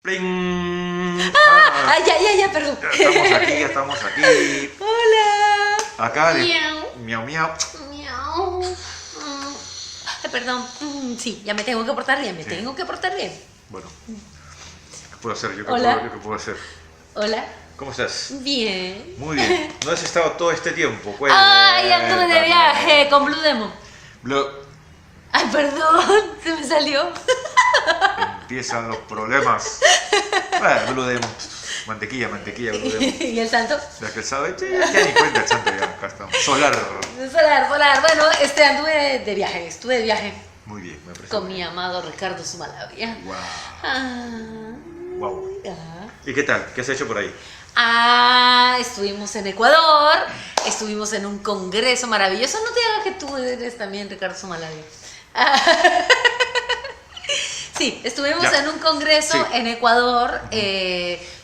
¡Pling! Ya, perdón. Ya estamos aquí. Hola. Acá de... Miau. Miau, miau. Miau. Ay, perdón. Sí, ya me tengo que portar bien, Sí. tengo que portar bien. Bueno, ¿qué puedo hacer? Hola. ¿Qué puedo hacer? Hola. ¿Cómo estás? Bien. Muy bien. ¿No has estado todo este tiempo? Ay, anduve de viaje con Blue Demon. Blue... Ay, perdón, se me salió. Empiezan los problemas. Bueno, Blue Demon. Mantequilla, Blue Demon. ¿Y el santo? La que sabe, ya ni cuenta el santo, ya acá estamos. Solar. Solar. Bueno, anduve de viaje, estuve de viaje Muy bien, me parece. con mi amado Ricardo Sumalavia. Wow. Ah, Wow. ah. ¿Y qué tal? ¿Qué has hecho por ahí? Estuvimos en Ecuador, estuvimos en un congreso maravilloso. No te hagas que tú eres también Ricardo Sumalavia. Sí, estuvimos Ya. en un congreso Sí. en Ecuador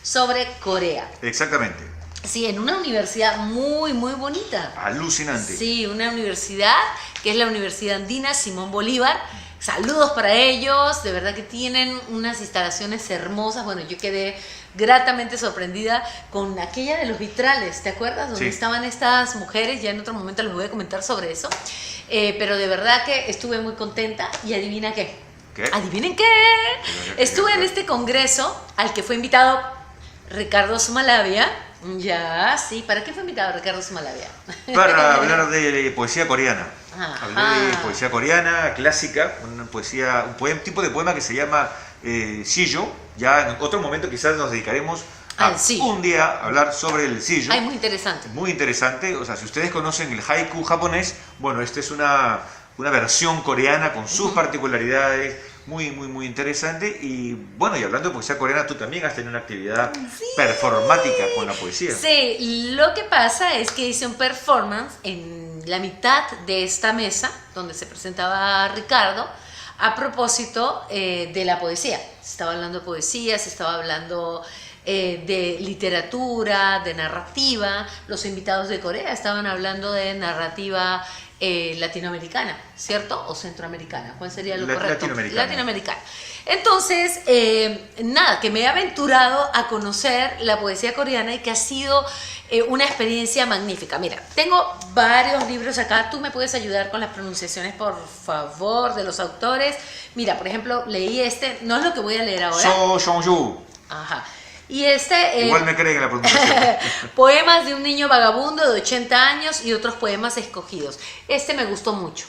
sobre Corea. Exactamente. Sí, en una universidad muy, muy bonita. Alucinante. Sí, una universidad que es la Universidad Andina Simón Bolívar. Saludos para ellos, de verdad que tienen unas instalaciones hermosas. Bueno, yo quedé gratamente sorprendida con aquella de los vitrales, ¿te acuerdas? Donde Sí. estaban estas mujeres, ya en otro momento les voy a comentar sobre eso. Pero de verdad que estuve muy contenta y adivina qué. ¿Qué? ¿Adivinen qué? Estuve en este congreso al que fue invitado Ricardo Sumalavia. Ya, sí. ¿Para qué fue invitado Ricardo Sumalavia? Para hablar de poesía coreana. Ajá. Hablé de poesía coreana, clásica, tipo de poema que se llama sillo. Ya en otro momento quizás nos dedicaremos Al sillo. un día a hablar sobre el sillo. Ay, muy interesante. Muy interesante, o sea, si ustedes conocen el haiku japonés, bueno, esta es una versión coreana con sus particularidades, muy interesante. Y bueno, y hablando de poesía coreana, tú también has tenido una actividad performática con la poesía. Sí, lo que pasa es que hice un performance en la mitad de esta mesa, donde se presentaba Ricardo, a propósito de la poesía. Se estaba hablando de poesía, se estaba hablando de literatura, de narrativa. Los invitados de Corea estaban hablando de narrativa latinoamericana, ¿cierto? ¿O centroamericana? ¿Cuál sería lo correcto? Latinoamericana. Entonces, nada, que me he aventurado a conocer la poesía coreana y que ha sido una experiencia magnífica. Mira, tengo varios libros acá. Tú me puedes ayudar con las pronunciaciones, por favor, de los autores. Mira, por ejemplo, leí no es lo que voy a leer ahora. So Shongju. Ajá. Y Igual me creen en la pronunciación. Poemas de un niño vagabundo de 80 años y otros poemas escogidos. Me gustó mucho.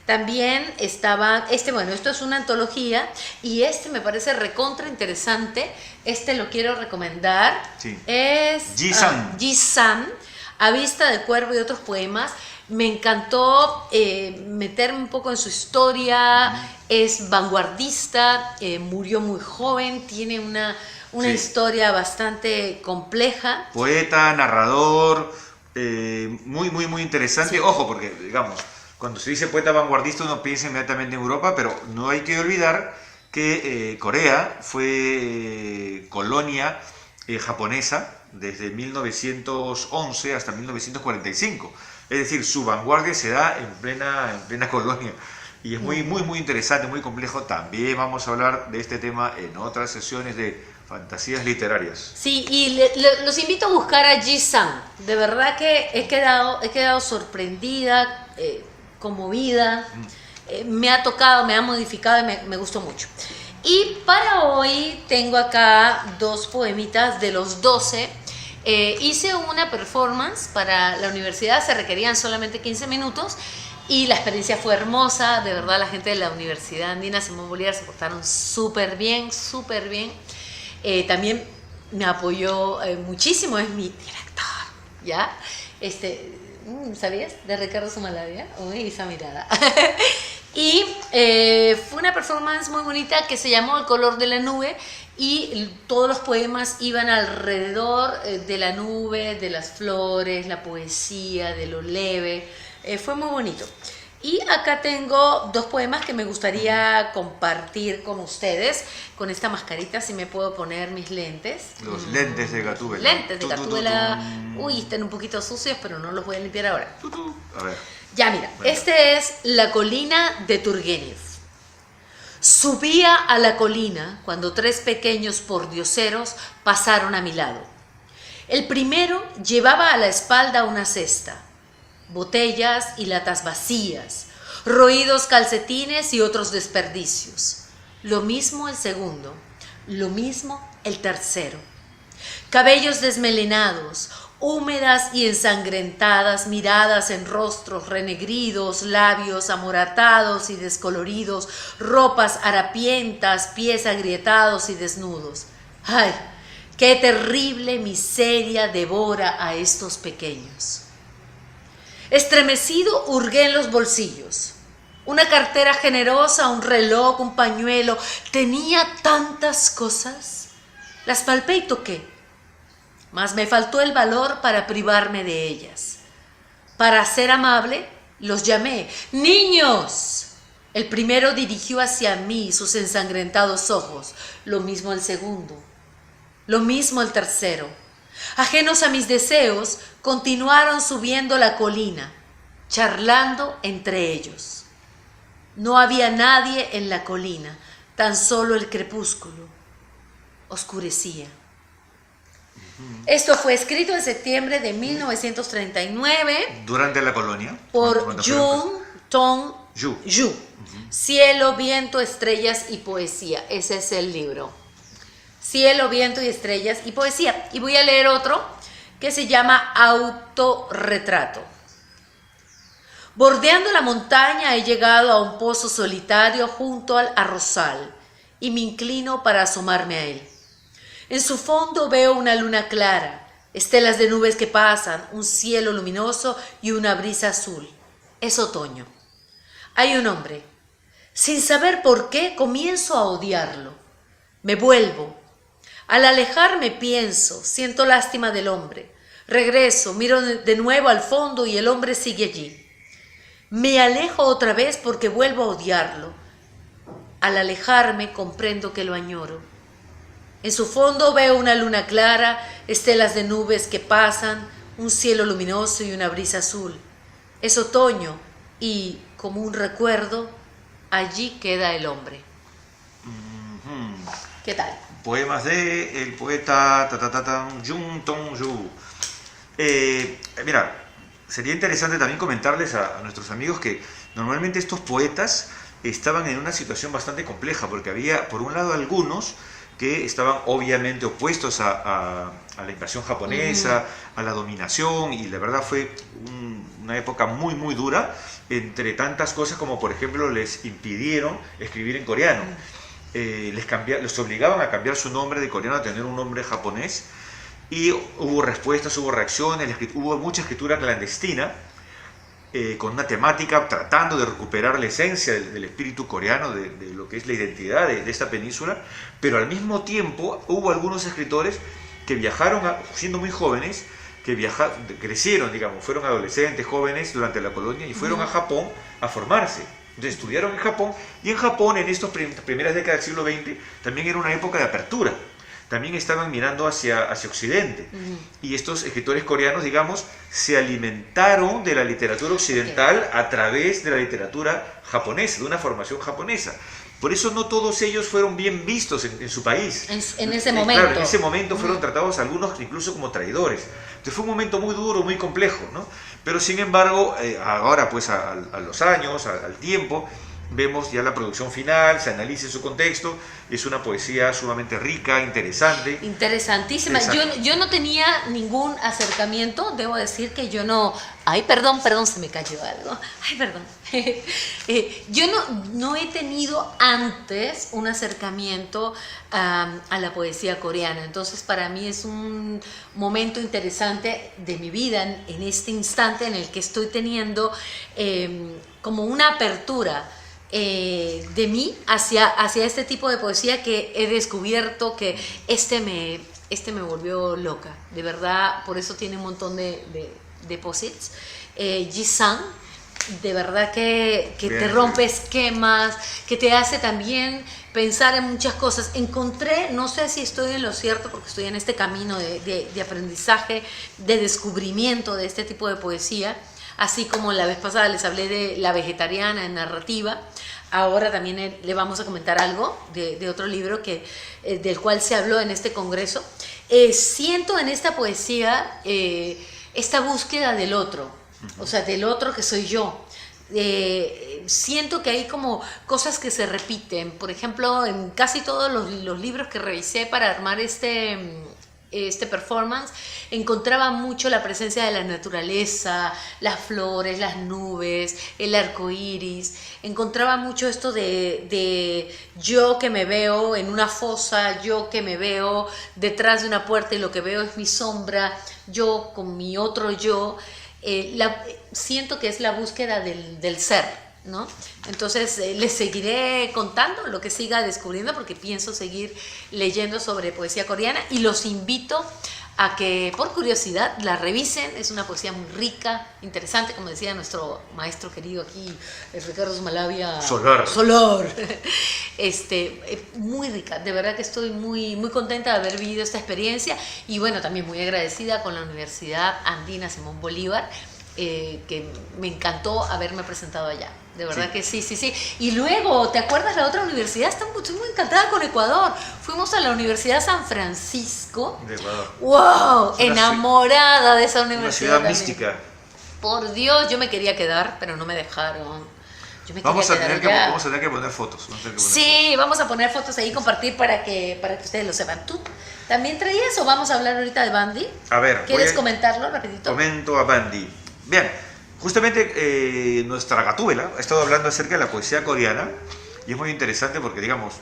También estaba, bueno, esto es una antología y me parece recontra interesante. Lo quiero recomendar. Sí. Es Ji-san. Ji-san, A vista del cuervo y otros poemas. Me encantó meterme un poco en su historia. Es vanguardista, murió muy joven, tiene una Sí. historia bastante compleja. Poeta, narrador, muy interesante. Sí. Ojo, porque, digamos, cuando se dice poeta vanguardista uno piensa inmediatamente en Europa, pero no hay que olvidar que Corea fue colonia japonesa desde 1911 hasta 1945. Es decir, su vanguardia se da en plena colonia. Y es muy interesante, muy complejo. También vamos a hablar de este tema en otras sesiones de fantasías literarias. Sí, y los invito a buscar a Ji-san. De verdad que he quedado sorprendida, conmovida. Me ha tocado, me ha modificado y me gustó mucho. Y para hoy tengo acá dos poemitas de los 12. Hice una performance para la universidad, se requerían solamente 15 minutos y la experiencia fue hermosa. De verdad, la gente de la Universidad Andina Simón Bolívar se portaron súper bien. También me apoyó muchísimo, es mi director, ¿ya? ¿Sabías? De Ricardo Sumalavia. Uy, esa mirada. Y fue una performance muy bonita que se llamó El color de la nube y todos los poemas iban alrededor de la nube, de las flores, la poesía, de lo leve. Fue muy bonito. Y acá tengo dos poemas que me gustaría compartir con ustedes. Con esta mascarita, si me puedo poner mis lentes. Los lentes de Gatúbela. Lentes de Gatúbela. Uy, están un poquito sucios, pero no los voy a limpiar ahora. A ver. Ya, mira, Bueno. este es La colina de Turgenev. Subía a la colina cuando 3 pequeños pordioseros pasaron a mi lado. El primero llevaba a la espalda una cesta, botellas y latas vacías, roídos calcetines y otros desperdicios. Lo mismo el segundo, lo mismo el tercero. Cabellos desmelenados, húmedas y ensangrentadas miradas en rostros renegridos, labios amoratados y descoloridos, ropas harapientas, pies agrietados y desnudos. ¡Ay! ¡Qué terrible miseria devora a estos pequeños! Estremecido, hurgué en los bolsillos. Una cartera generosa, un reloj, un pañuelo. Tenía tantas cosas. Las palpé y toqué. Mas me faltó el valor para privarme de ellas. Para ser amable, los llamé. ¡Niños! El primero dirigió hacia mí sus ensangrentados ojos. Lo mismo el segundo. Lo mismo el tercero. Ajenos a mis deseos, continuaron subiendo la colina, charlando entre ellos. No había nadie en la colina, tan solo el crepúsculo. Oscurecía. Esto fue escrito en septiembre de 1939 Durante la colonia. por Jung Tong-Yu. Cielo, viento, estrellas y poesía. Ese es el libro. Cielo, viento y estrellas y poesía. Y voy a leer otro que se llama Autorretrato. Bordeando la montaña he llegado a un pozo solitario junto al arrozal y me inclino para asomarme a él. En su fondo veo una luna clara, estelas de nubes que pasan, un cielo luminoso y una brisa azul. Es otoño. Hay un hombre. Sin saber por qué, comienzo a odiarlo. Me vuelvo. Al alejarme pienso, siento lástima del hombre. Regreso, miro de nuevo al fondo y el hombre sigue allí. Me alejo otra vez porque vuelvo a odiarlo. Al alejarme comprendo que lo añoro. En su fondo veo una luna clara, estelas de nubes que pasan, un cielo luminoso y una brisa azul. Es otoño y, como un recuerdo, allí queda el hombre. ¿Qué tal? Poemas de el poeta Jung Tong-Yu. Mira, sería interesante también comentarles a nuestros amigos que normalmente estos poetas estaban en una situación bastante compleja, porque había, por un lado, algunos que estaban obviamente opuestos a la invasión japonesa, a la dominación, y la verdad fue una época muy muy dura, entre tantas cosas como por ejemplo les impidieron escribir en coreano, les obligaban a cambiar su nombre de coreano a tener un nombre japonés, y hubo respuestas, hubo reacciones, hubo mucha escritura clandestina, con una temática tratando de recuperar la esencia del espíritu coreano, de lo que es la identidad de esta península, pero al mismo tiempo hubo algunos escritores que viajaron, siendo muy jóvenes, crecieron, digamos, fueron adolescentes, jóvenes durante la colonia y fueron a Japón a formarse. Entonces estudiaron en Japón, y en Japón en estas primeras décadas del siglo XX también era una época de apertura. También estaban mirando hacia Occidente. Y estos escritores coreanos, digamos, se alimentaron de la literatura occidental a través de la literatura japonesa, de una formación japonesa. Por eso no todos ellos fueron bien vistos en su país. En ese momento. Claro, en ese momento fueron tratados algunos incluso como traidores. Entonces fue un momento muy duro, muy complejo, ¿no? Pero sin embargo, ahora pues a los años, al tiempo, vemos ya la producción final, se analiza su contexto, es una poesía sumamente rica, interesante. Interesantísima. Yo no tenía ningún acercamiento, debo decir que yo no... Ay, perdón, se me cayó algo. Ay, perdón. Yo no he tenido antes un acercamiento a la poesía coreana, entonces para mí es un momento interesante de mi vida en este instante en el que estoy teniendo como una apertura de mí hacia este tipo de poesía que he descubierto que me volvió loca, de verdad. Por eso tiene un montón de posits. Ji-san, de verdad que te rompe esquemas, que te hace también pensar en muchas cosas. Encontré, no sé si estoy en lo cierto porque estoy en este camino de aprendizaje, de descubrimiento de este tipo de poesía. Así como la vez pasada les hablé de la vegetariana en narrativa, Ahora también le vamos a comentar algo de otro libro del cual se habló en este congreso. Siento en esta poesía esta búsqueda del otro, o sea, del otro que soy yo. Siento que hay como cosas que se repiten. Por ejemplo, en casi todos los libros que revisé para armar este performance, encontraba mucho la presencia de la naturaleza, las flores, las nubes, el arco iris. Encontraba mucho esto de yo que me veo en una fosa, yo que me veo detrás de una puerta y lo que veo es mi sombra, yo con mi otro yo. Siento que es la búsqueda del ser, ¿no? Entonces les seguiré contando lo que siga descubriendo, porque pienso seguir leyendo sobre poesía coreana, y los invito a que por curiosidad la revisen. Es una poesía muy rica, interesante, como decía nuestro maestro querido aquí, Ricardo Zumalavia Solar. Muy rica, de verdad que estoy muy, muy contenta de haber vivido esta experiencia, y bueno, también muy agradecida con la Universidad Andina Simón Bolívar, que me encantó haberme presentado allá. De verdad que sí. Y luego, ¿te acuerdas la otra universidad? Estoy muy encantada con Ecuador. Fuimos a la Universidad San Francisco. De Ecuador. ¡Wow! Enamorada de esa universidad. Una ciudad también. mística. Por Dios, yo me quería quedar, pero no me dejaron. Vamos a tener que poner fotos. Sí, vamos a poner fotos ahí y compartir para que ustedes lo sepan. ¿Tú también traías o vamos a hablar ahorita de Bandy? A ver. ¿Quieres comentarlo rapidito? Comento a Bandy. Bien, justamente nuestra Gatúbela ha estado hablando acerca de la poesía coreana, y es muy interesante porque, digamos,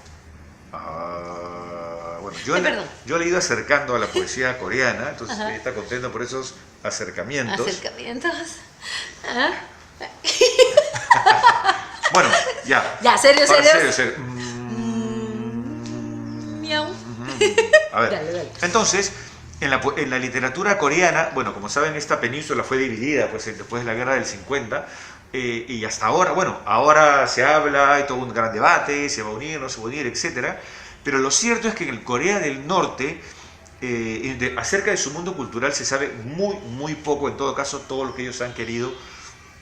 bueno, yo le he ido acercando a la poesía coreana, entonces está contento por esos acercamientos. Bueno, ya. Ya, serio. Miau. A ver, dale. Entonces, en la literatura coreana, bueno, como saben, esta península fue dividida pues, después de la guerra del 50, y hasta ahora, bueno, ahora se habla, hay todo un gran debate, se va a unir, no se va a unir, etc. Pero lo cierto es que en Corea del Norte, acerca de su mundo cultural se sabe muy, muy poco. En todo caso, todo lo que ellos han querido,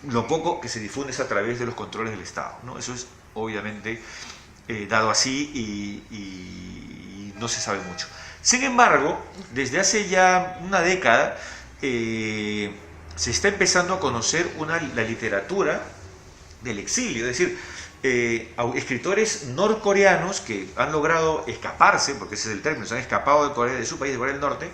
lo poco que se difunde es a través de los controles del Estado, ¿no? Eso es obviamente dado así, y no se sabe mucho. Sin embargo, desde hace ya una década se está empezando a conocer la literatura del exilio, es decir, escritores norcoreanos que han logrado escaparse, porque ese es el término, se han escapado de su país, de Corea del Norte,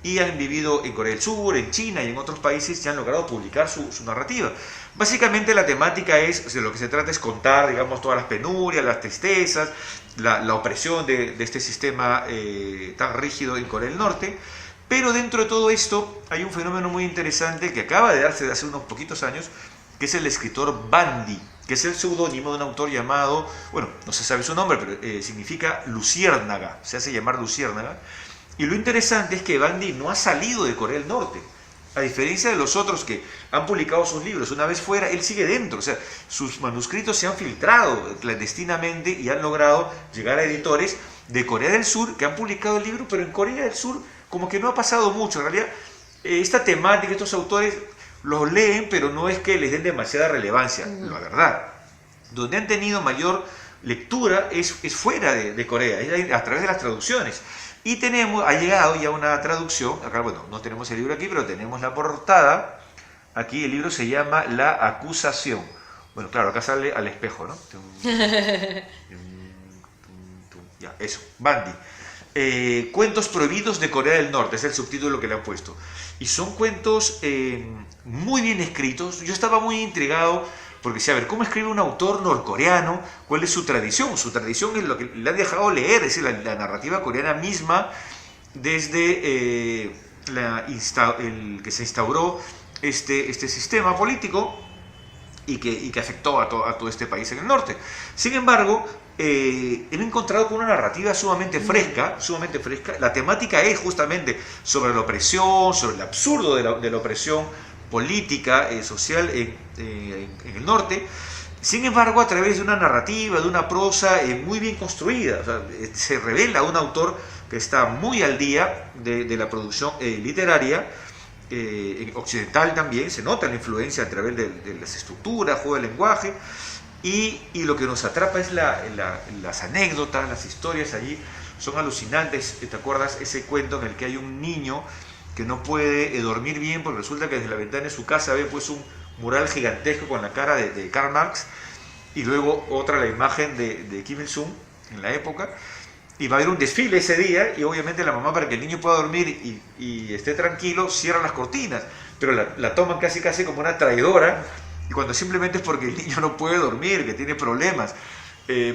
y han vivido en Corea del Sur, en China y en otros países, y han logrado publicar su narrativa. Básicamente la temática es, de lo que se trata es contar, digamos, todas las penurias, las tristezas, la opresión de este sistema tan rígido en Corea del Norte. Pero dentro de todo esto hay un fenómeno muy interesante que acaba de darse hace unos poquitos años, que es el escritor Bandy, que es el seudónimo de un autor llamado, bueno, no se sabe su nombre, pero significa luciérnaga, se hace llamar luciérnaga. Y lo interesante es que Bandy no ha salido de Corea del Norte. A diferencia de los otros que han publicado sus libros una vez fuera, él sigue dentro. O sea, sus manuscritos se han filtrado clandestinamente y han logrado llegar a editores de Corea del Sur que han publicado el libro, pero en Corea del Sur como que no ha pasado mucho. En realidad, esta temática, estos autores los leen, pero no es que les den demasiada relevancia, la verdad. Donde han tenido mayor lectura es fuera de Corea, es a través de las traducciones. Y ha llegado ya una traducción, acá, bueno, no tenemos el libro aquí, pero tenemos la portada. Aquí el libro se llama La Acusación. Bueno, claro, acá sale al espejo, ¿no? Ya, eso, Bandy. Cuentos prohibidos de Corea del Norte, es el subtítulo que le han puesto. Y son cuentos muy bien escritos. Yo estaba muy intrigado porque, a ver, ¿cómo escribe un autor norcoreano? ¿Cuál es su tradición? Su tradición es lo que le han dejado leer, es decir, la narrativa coreana misma, desde que se instauró este sistema político y que afectó a todo este país en el norte. Sin embargo, he encontrado con una narrativa sumamente fresca. La temática es justamente sobre la opresión, sobre el absurdo de la opresión política, social en el norte. Sin embargo, a través de una narrativa, de una prosa muy bien construida, o sea, se revela un autor que está muy al día de la producción literaria occidental también. Se nota la influencia a través de las estructuras, juego del lenguaje, Y lo que nos atrapa es las anécdotas, las historias allí, son alucinantes. ¿Te acuerdas ese cuento en el que hay un niño que no puede dormir bien porque resulta que desde la ventana de su casa ve pues un mural gigantesco con la cara de Karl Marx y luego otra la imagen de Kim Il-sung en la época, y va a haber un desfile ese día y obviamente la mamá, para que el niño pueda dormir y esté tranquilo, cierra las cortinas, pero la toman casi como una traidora, y cuando simplemente es porque el niño no puede dormir, que tiene problemas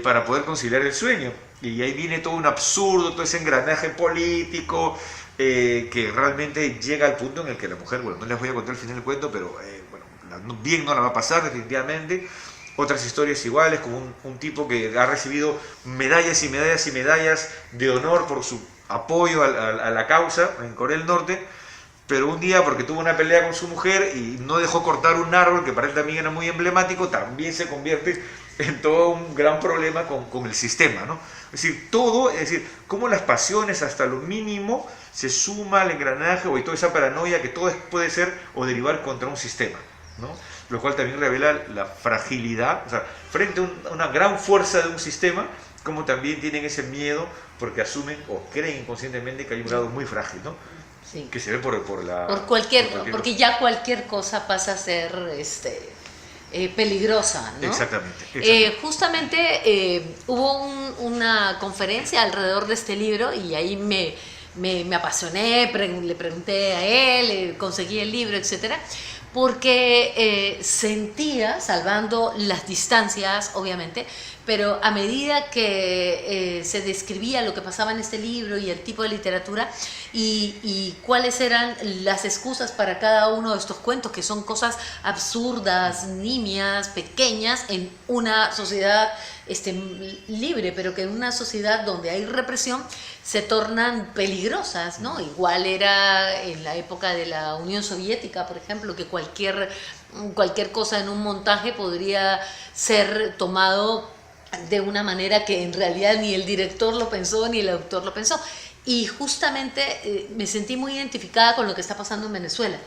para poder conciliar el sueño. Y ahí viene todo un absurdo, todo ese engranaje político que realmente llega al punto en el que la mujer, bueno, no les voy a contar el final del cuento, pero bueno, bien no la va a pasar definitivamente. Otras historias iguales, como un tipo que ha recibido medallas y medallas y medallas de honor por su apoyo a la causa en Corea del Norte, pero un día, porque tuvo una pelea con su mujer y no dejó cortar un árbol que para él también era muy emblemático, también se convierte en todo un gran problema con el sistema, ¿no? Es decir, todo, es decir, cómo las pasiones hasta lo mínimo se suma al engranaje o y toda esa paranoia que todo puede ser o derivar contra un sistema, ¿no? Lo cual también revela la fragilidad, o sea, frente a una gran fuerza de un sistema, como también tienen ese miedo porque asumen o creen inconscientemente que hay un lado muy frágil, ¿no? Sí. Que se ve por cualquier porque ya cualquier cosa pasa a ser peligrosa, ¿no? Exactamente. Justamente hubo una conferencia alrededor de este libro y ahí me apasioné, le pregunté a él, conseguí el libro, etcétera, porque sentía, salvando las distancias, obviamente, pero a medida que se describía lo que pasaba en este libro y el tipo de literatura y cuáles eran las excusas para cada uno de estos cuentos, que son cosas absurdas, nimias, pequeñas, en una sociedad libre, pero que en una sociedad donde hay represión se tornan peligrosas, ¿no? Igual era en la época de la Unión Soviética, por ejemplo, que cualquier cosa en un montaje podría ser tomado de una manera que en realidad ni el director lo pensó ni el autor lo pensó. Y justamente me sentí muy identificada con lo que está pasando en Venezuela,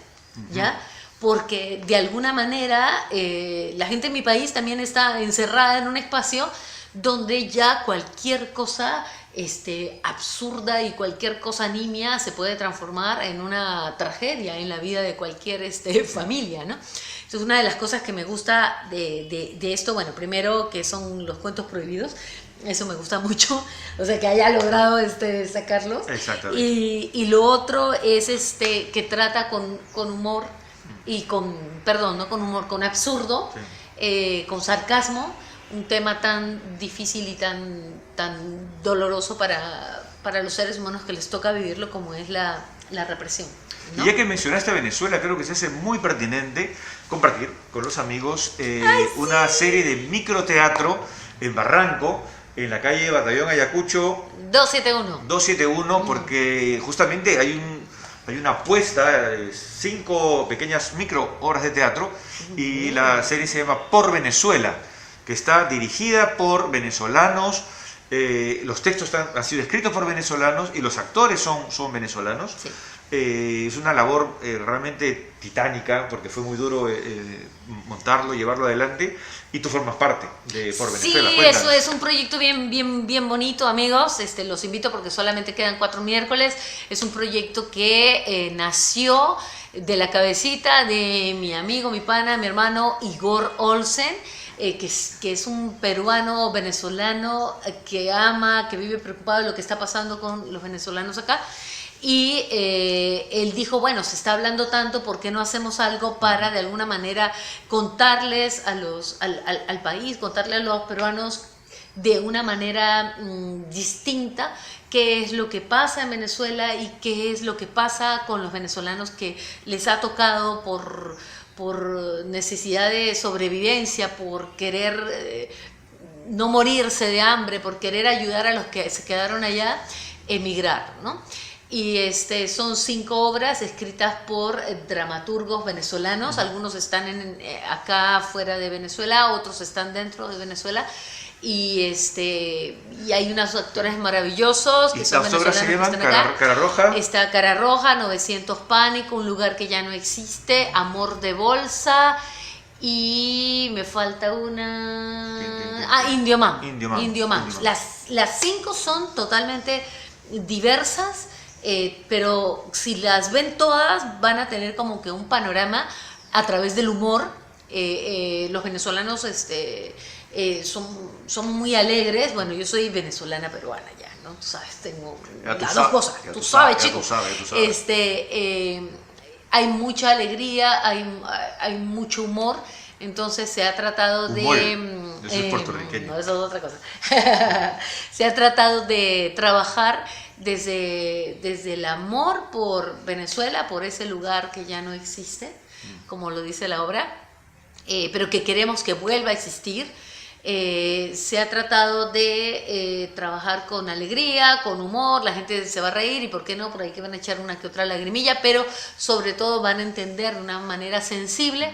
¿ya? Porque de alguna manera la gente en mi país también está encerrada en un espacio donde ya cualquier cosa absurda y cualquier cosa nimia se puede transformar en una tragedia en la vida de cualquier familia, ¿no? Entonces, una de las cosas que me gusta de esto, bueno, primero que son los cuentos prohibidos, eso me gusta mucho, o sea, que haya logrado sacarlos. Exactamente. Y lo otro es que trata con humor y con absurdo, sí. Con sarcasmo, un tema tan difícil y tan doloroso para los seres humanos que les toca vivirlo, como es la represión, ¿no? Y ya que mencionaste a Venezuela, creo que se hace muy pertinente compartir con los amigos una serie de microteatro en Barranco, en la calle Batallón Ayacucho 271, porque justamente hay una apuesta, 5 pequeñas micro obras de teatro, y la serie se llama Por Venezuela, que está dirigida por venezolanos, los textos han sido escritos por venezolanos y los actores son venezolanos. Sí. Es una labor realmente titánica, porque fue muy duro montarlo, llevarlo adelante, y tú formas parte de Por Venezuela. Sí, cuéntanos. Eso es un proyecto bien bonito, amigos. Los invito porque solamente quedan 4 miércoles. Es un proyecto que nació de la cabecita de mi amigo, mi pana, mi hermano Igor Olsen, que es un peruano venezolano que ama, que vive preocupado de lo que está pasando con los venezolanos acá. Y él dijo, bueno, se está hablando tanto, ¿por qué no hacemos algo para de alguna manera contarles al país, contarle a los peruanos de una manera distinta qué es lo que pasa en Venezuela y qué es lo que pasa con los venezolanos que les ha tocado por necesidad de sobrevivencia, por querer no morirse de hambre, por querer ayudar a los que se quedaron allá, emigrar, ¿no? Y son 5 obras escritas por dramaturgos venezolanos. Algunos están acá fuera de Venezuela, otros están dentro de Venezuela. Y hay unos actores maravillosos que son venezolanos. ¿Las obras se llaman Cara Roja? Está Cara Roja, 900 Pánico, Un lugar que ya no existe, Amor de bolsa y me falta una... ¿Qué? Ah, Indio Mam. Indio Mam. Indio Mam. Indio Mam. Las 5 son totalmente diversas, pero si las ven todas van a tener como que un panorama a través del humor. Los venezolanos son muy alegres. Bueno, yo soy venezolana peruana ya, ¿no? Tú sabes, tengo las dos cosas. Tú sabes, chico. Tú sabes. Hay mucha alegría, hay mucho humor. Entonces se ha tratado Humor. de... Eso es puertorriqueño. No, eso es otra cosa. Se ha tratado de trabajar desde el amor por Venezuela, por ese lugar que ya no existe, como lo dice la obra, pero que queremos que vuelva a existir. Se ha tratado de trabajar con alegría, con humor, la gente se va a reír y por qué no, por ahí que van a echar una que otra lagrimilla, pero sobre todo van a entender de una manera sensible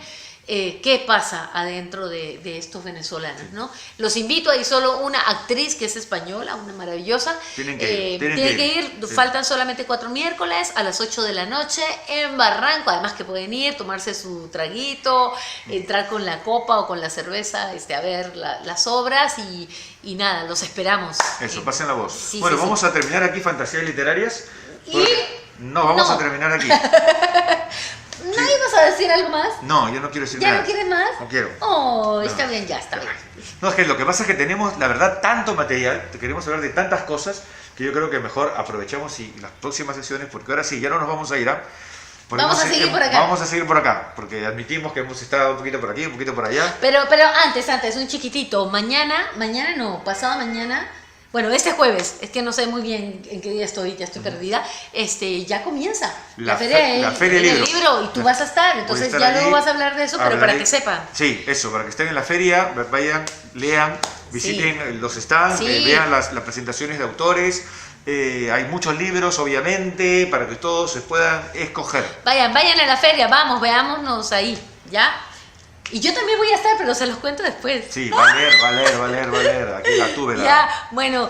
qué pasa adentro de estos venezolanos, ¿no? Los invito, hay solo una actriz que es española, una maravillosa. Tienen que ir. Sí. Faltan solamente 4 miércoles a las 8 de la noche en Barranco, además que pueden ir, tomarse su traguito, entrar con la copa o con la cerveza, a ver las obras y nada, los esperamos. Eso, pasen la voz. Sí, Bueno, sí, vamos sí. a terminar aquí Fantasías Literarias. Y... No, vamos No. a terminar aquí. ¿No ibas a decir algo más? No, yo no quiero decir ¿Ya nada. no quieres más? No quiero. Oh, No. está bien, ya, está bien. No, es que lo que pasa es que tenemos, la verdad, tanto material, queremos hablar de tantas cosas, que yo creo que mejor aprovechamos y las próximas sesiones, porque ahora sí, ya no nos vamos a ir a... Vamos a seguir por acá. Vamos a seguir por acá, porque admitimos que hemos estado un poquito por aquí, un poquito por allá. Pero antes, un chiquitito. Mañana no, pasado mañana. Bueno, este jueves, es que no sé muy bien en qué día estoy, ya estoy perdida. Ya comienza la feria del libro. y tú vas a estar, entonces estar ya allí, luego vas a hablar de eso, pero para hablaré. que sepan. Sí, eso, para que estén en la feria, vayan, lean, visiten los stands, Sí. vean las presentaciones de autores. Hay muchos libros, obviamente, para que todos se puedan escoger. Vayan a la feria, vamos, veámonos ahí, ¿ya? Y yo también voy a estar, pero se los cuento después. Sí, va a leer, aquí la tuve. Ya, bueno,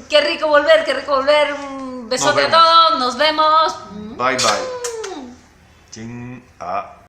qué rico volver, un besote a vemos. todos, nos vemos. Bye bye. Chin,